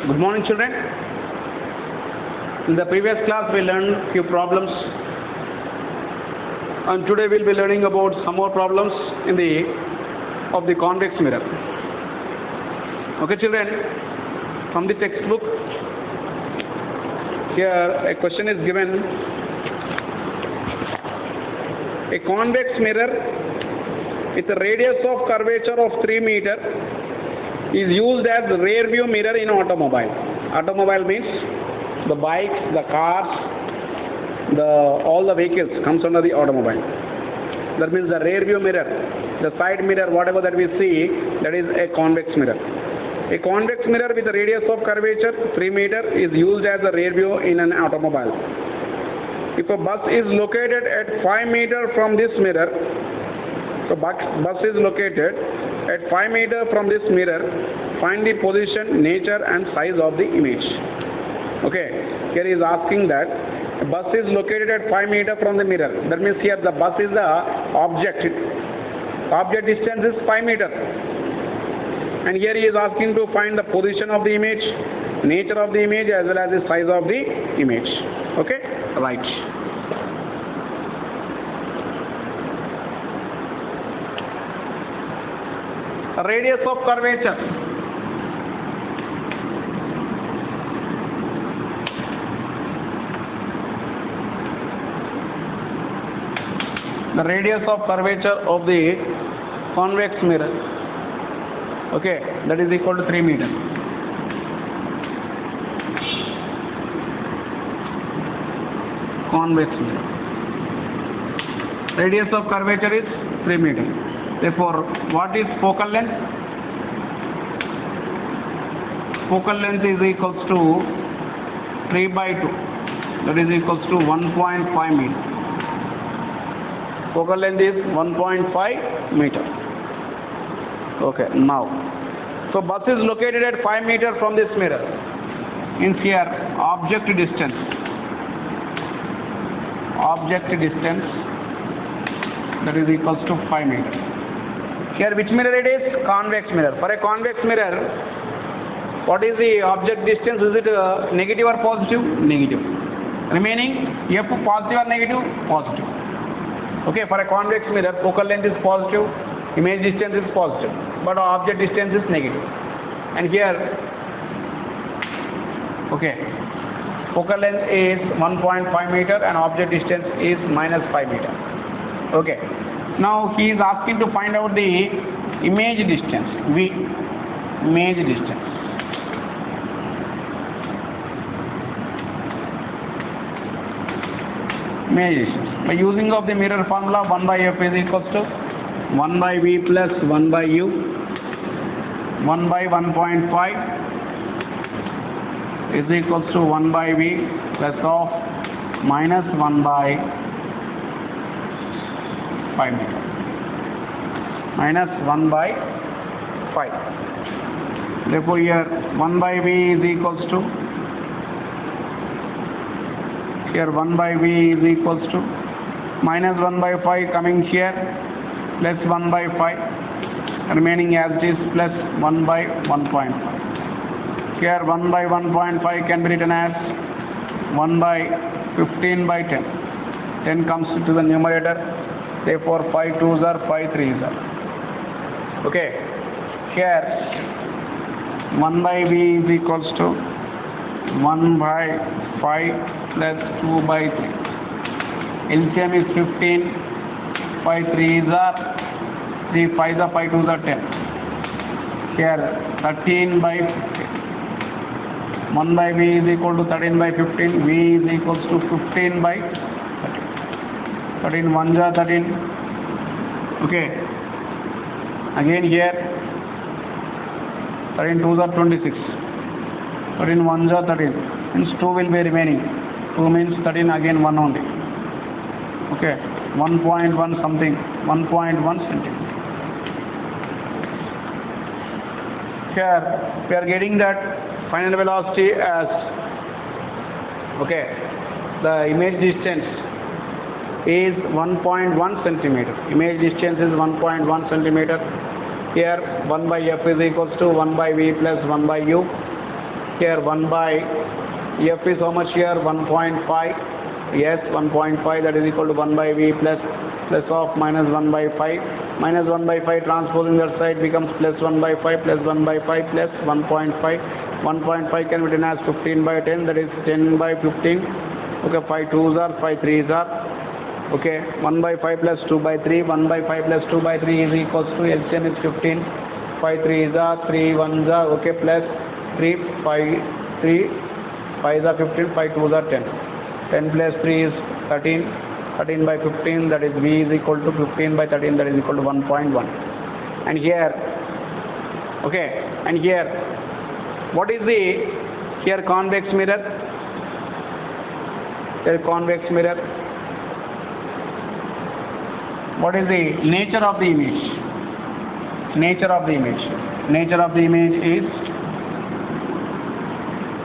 Good morning, children. In the previous class, we learned few problems, and today we'll be learning about some more problems of the convex mirror. Okay, children. From the textbook, here a question is given. A convex mirror with a radius of curvature of 3 meter is used as the rear view mirror in automobile. Automobile means the bikes, the cars, all the vehicles comes under the automobile. That means the rear view mirror, the side mirror, whatever that we see, that is a convex mirror. A convex mirror with a radius of curvature 3 meter is used as a rear view in an automobile. If a bus is located at 5 meter from this mirror, so bus is located at 5 meter from this mirror, find the position, nature and size of the image. Okay, here he is asking that a bus is located at 5 meter from the mirror. That means here the bus is the object. Object distance is 5 meter. And here he is asking to find the position of the image, nature of the image as well as the size of the image. Okay, right. Radius of curvature. The radius of curvature of the convex mirror. Okay, that is equal to 3 meter. Convex mirror. Radius of curvature is 3 meter. Therefore, what is focal length? Focal length is equals to 3 by 2. That is equals to 1.5 meter. Focal length is 1.5 meter. Okay, now. So, bus is located at 5 meter from this mirror. In here, object distance. Object distance, that is equals to 5 meter. Here, which mirror it is? Convex mirror. For a convex mirror, what is the object distance? Is it negative or positive? Negative. Remaining, F positive or negative? Positive. Okay, for a convex mirror, focal length is positive, image distance is positive, but object distance is negative. And here, okay, focal length is 1.5 meter and object distance is minus 5 meter. Okay. Now he is asking to find out the image distance, V, image distance. Image distance. By using of the mirror formula, 1 by F is equals to 1 by V plus 1 by U, 1 by 1.5 is equals to 1 by V plus of minus 1 by 5 meter. Minus 1 by 5. Therefore, here 1 by V is equals to, here 1 by V is equals to minus 1 by 5 coming here, plus 1 by 5, remaining as it is plus 1 by 1.5. Here 1 by 1.5 can be written as 1 by 15 by 10. 10 comes to the numerator. Therefore, 5 2s are 5 3s are. Okay. Here 1 by V is equals to 1 by 5 plus 2 by 3. LCM is 15. 5 3s are 3 5s are 5 2s are 10. Here 13 by 15. 1 by V is equal to 13 by 15. V is equals to 15 by 13 1s are 13. Okay. Again here 13 2s are 26. 13 1s are 13. Means 2 will be remaining. 2 means 13 again 1 only. Okay. 1.1 something. 1.1 centimeter. Here we are getting that final velocity as, okay, the image distance is 1.1 centimeter. Image distance is 1.1 centimeter. Here 1 by F is equals to 1 by V plus 1 by U. Here 1 by F is how much here? 1.5. Yes, 1.5, that is equal to 1 by V plus of minus 1 by 5. Minus 1 by 5 transposing that side becomes plus 1 by 5 plus 1 by 5 plus 1.5. 1.5 can be written as 15 by 10, that is 10 by 15. Okay, 5 2s are, 5 3s are. Okay, 1 by 5 plus 2 by 3. 1 by 5 plus 2 by 3 is equals to LCM is 15. 5 3s are, 3 1s are, okay, plus 3, 5, 3, 5s are 15, 5 2s are 10. 10 plus 3 is 13. 13 by 15, that is V is equal to 15 by 13, that is equal to 1.1. And here, okay, and here, what is the, here convex mirror? Here convex mirror. What is the nature of the image? Nature of the image. Nature of the image is,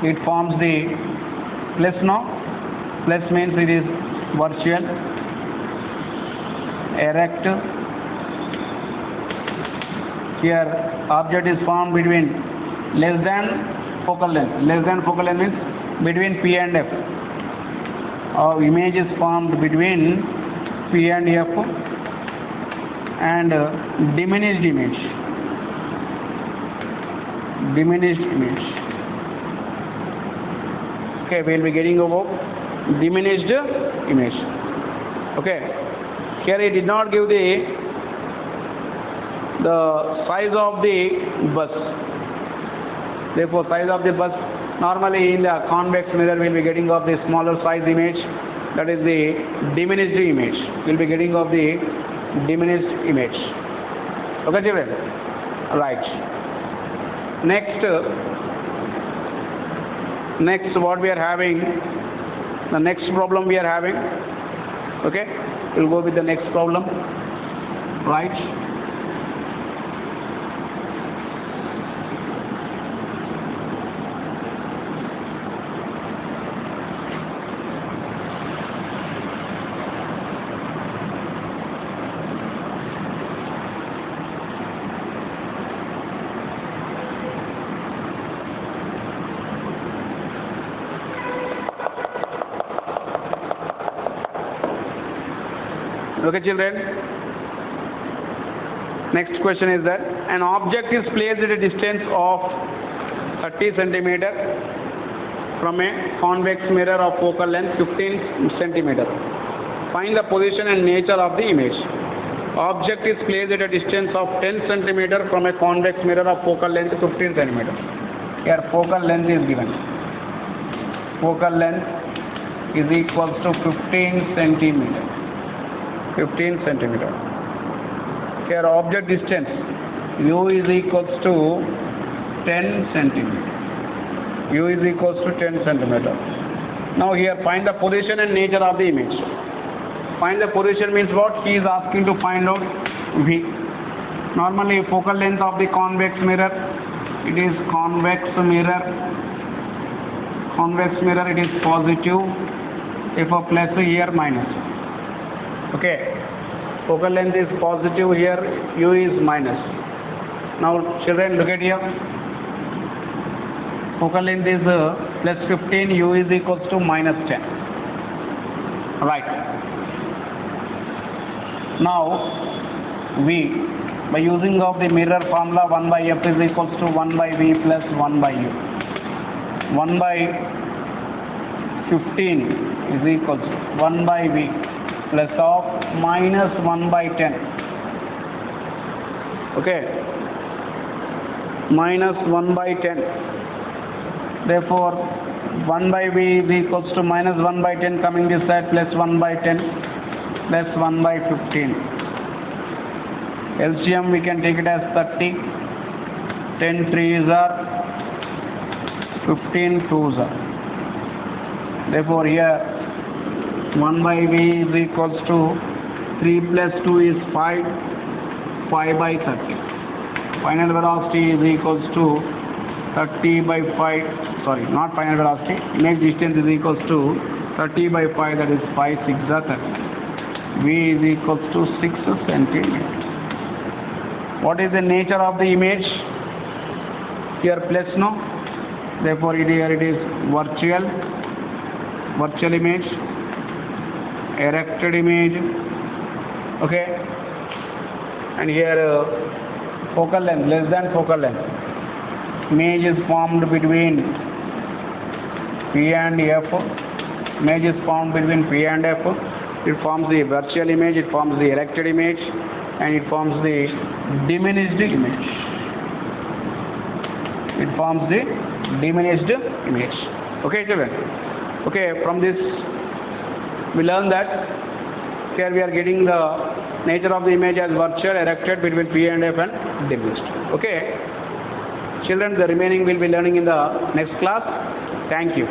it forms the plus now. Plus means it is virtual, erect. Here object is formed between less than focal length. Less than focal length means between P and F. Our image is formed between P and F and diminished image. Diminished image. Okay, we will be getting over diminished image. Okay, here it did not give the size of the bus. Therefore, size of the bus, normally in the convex mirror we will be getting of the smaller size image, that is the diminished image. We will be getting of the diminished image. Okay, children? Right. Next what we are having, the next problem we are having. Okay, we'll go with the next problem. Right. Okay, children. Next question is that an object is placed at a distance of 30 centimeter from a convex mirror of focal length 15 centimeter. Find the position and nature of the image. Object is placed at a distance of 10 centimeter from a convex mirror of focal length 15 centimeter. Here focal length is given. Focal length is equals to 15 centimeter. 15 centimeter. Here object distance U is equals to 10 centimeter. U is equals to 10 centimeter. Now here find the position and nature of the image. Find the position means what? He is asking to find out V. Normally focal length of the convex mirror, it is convex mirror. Convex mirror, it is positive. If a plus here minus. Okay, focal length is positive, here U is minus. Now children, look at here. Focal length is plus 15, U is equals to minus 10. Right. Now V, by using of the mirror formula, 1 by F is equals to 1 by V plus 1 by U. 1 by 15 is equals to 1 by V plus of minus 1 by 10. Okay, minus 1 by 10. Therefore 1 by V is equals to minus 1 by 10 coming this side plus 1 by 10 plus 1 by 15. LCM we can take it as 30. 10 3s are, 15 2s are. Therefore here 1 by V is equals to 3 plus 2 is 5, 5 by 30. Final velocity is equals to 30 by 5, sorry, not final velocity, image distance is equals to 30 by 5, that is 5 6 are 30. V is equals to 6 centimeters. What is the nature of the image? Here plus no? Therefore, here it is virtual image, erected image, okay, and here focal length, less than focal length. Image is formed between P and F. Image is formed between P and F. It forms the virtual image, it forms the erected image, and it forms the diminished image. It forms the diminished image. Okay, children? Okay, from this we learn that here we are getting the nature of the image as virtual, erected between P and F, and diminished. Okay, children, the remaining will be learning in the next class. Thank you.